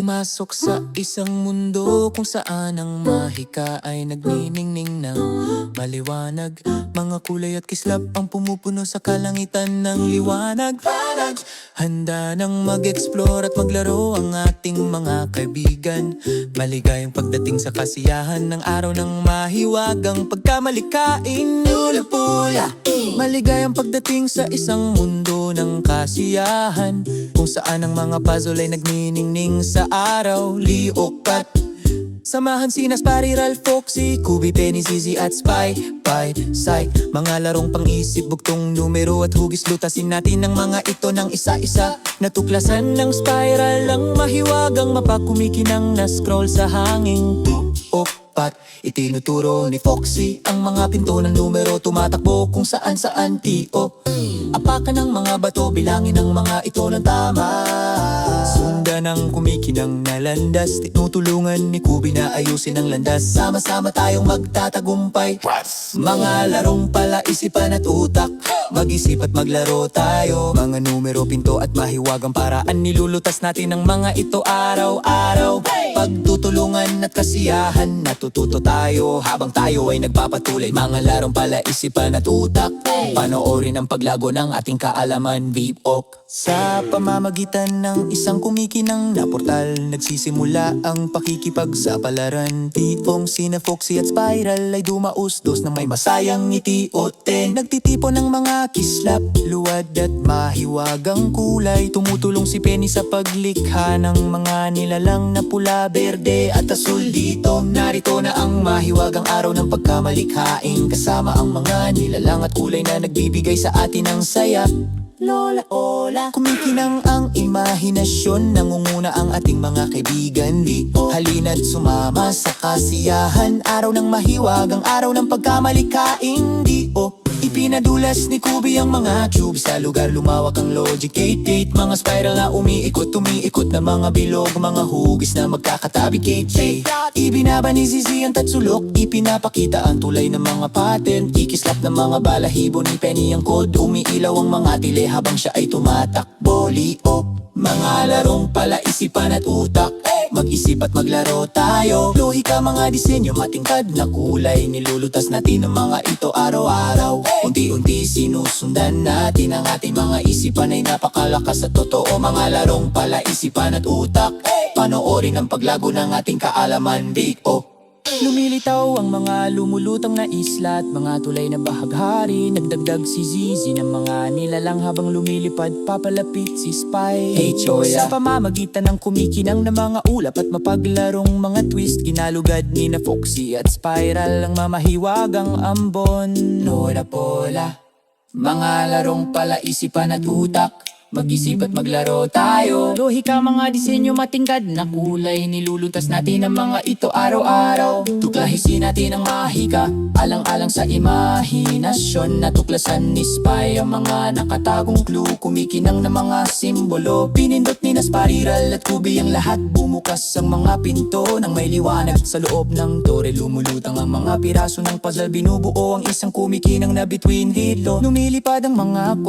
Pumasok sa isang mundo kung saan ang mahika ay nagniningning ng maliwanag. Mga kulay at kislap ang pumupuno sa kalangitan ng liwanag. Handa nang mag-explore at maglaro ang ating mga kaibigan. Maligayang pagdating sa kasiyahan ng araw ng mahiwagang pagkamalikain. Lula-pula! Maligayang pagdating sa isang mundo ng kasiyahan, kung saan ang mga puzzle ay nagniningning sa araw. Liok at samahan sina Spyral, Foxy, Kubi, Penny, Zizi at Spy, Psy. Mga larong pang-isip, buktong numero at hugis. Lutasin natin ang mga ito ng isa-isa. Natuklasan ng Spyral ang mahiwagang mapa. Kumikinang na scroll sa hanging tuopat. Itinuturo ni Foxy ang mga pinto ng numero. Tumatakbo kung saan-saan tio. Apakan ng mga bato, bilangin ang mga ito ng tama. Sundan ang kumikinang na landas. Tinutulungan ni Kubi na ayusin ang landas. Sama-sama tayong magtatagumpay. Mga larong pala isipan at utak. Mag-isip at maglaro tayo. Mga numero, pinto at mahiwagang paraan. Nilulutas natin ang mga ito araw-araw. Pagtutulungan at kasiyahan, natututo tayo habang tayo ay nagpapatuloy. Mga larong pala isipan at utak. Panoorin ang paglago ng ating kaalaman. Vipok. Sa pamamagitan ng isang kumikinang na portal, nagsisimula ang pakikipagsapalaran. Tipong sina Foxy at Spyral ay dumaustos ng may masayang ngiti o ten. Nagtitipon ng mga kislap, luwad at mahiwagang kulay. Tumutulong si Penny sa paglikha ng mga nilalang na pula, berde at asul. Dito narito na ang mahiwagang araw ng pagkamalikhain, kasama ang mga nilalang at kulay na nagbibigay sa atin ng saya. Lola Ola, kumikinang ang imahinasyon. Nangunguna ang ating mga kaibigan. Di halina't sumama sa kasiyahan. Araw ng mahiwagang araw ng pagkamalikhain. Ipinadulas ni Kubi ang mga cubes. Sa lugar lumawak ang logic gate. Mga spiral na umiikot, tumiikot na mga bilog. Mga hugis na magkakatabi gate. Ibinaba ni Zizi ang tatsulok. Ipinapakita ang tulay ng mga pattern. Ikislap ng mga balahibo ni Penny ang code. Umiilaw ang mga tile habang siya ay tumatakbo. Liok, mga larong pala isipan at utak. Mag-isip at maglaro tayo. Lohika, mga disenyo, matingkad na kulay. Nilulutas natin ang mga ito araw-araw. Unti-unti sinusundan natin ang ating mga isipan ay napakalakas at totoo. Mga larong pala isipan at utak. Panoorin ang paglago ng ating kaalaman. Big-o. Lumilitaw ang mga lumulutang na isla at mga tulay na bahaghari. Nagdagdag si Zizi ng mga nilalang habang lumilipad. Papalapit si Spy. Sa pamamagitan ng kumikinang na mga ulap at mapaglarong mga twist, ginalugad ni na Foxy at Spyral ang mamahiwagang ambon. Lola Pola, mga larong pala isipan at utak. Mag-isip at maglaro tayo. Lohika, mga disenyo, matingkad na kulay. Nilulutas natin ang mga ito araw-araw. Tuklahisin natin ang mahika, alang-alang sa imahinasyon. Natuklasan ni Spy ang mga nakatagong clue. Kumikinang na mga simbolo. Pinindot ni na Spyral at Kubi ang lahat. Bumukas ang mga pinto ng may liwanag. Sa loob ng tore lumulutang ang mga piraso ng puzzle. Binubuo ang isang kumikinang na between hilo. Lumilipad ang mga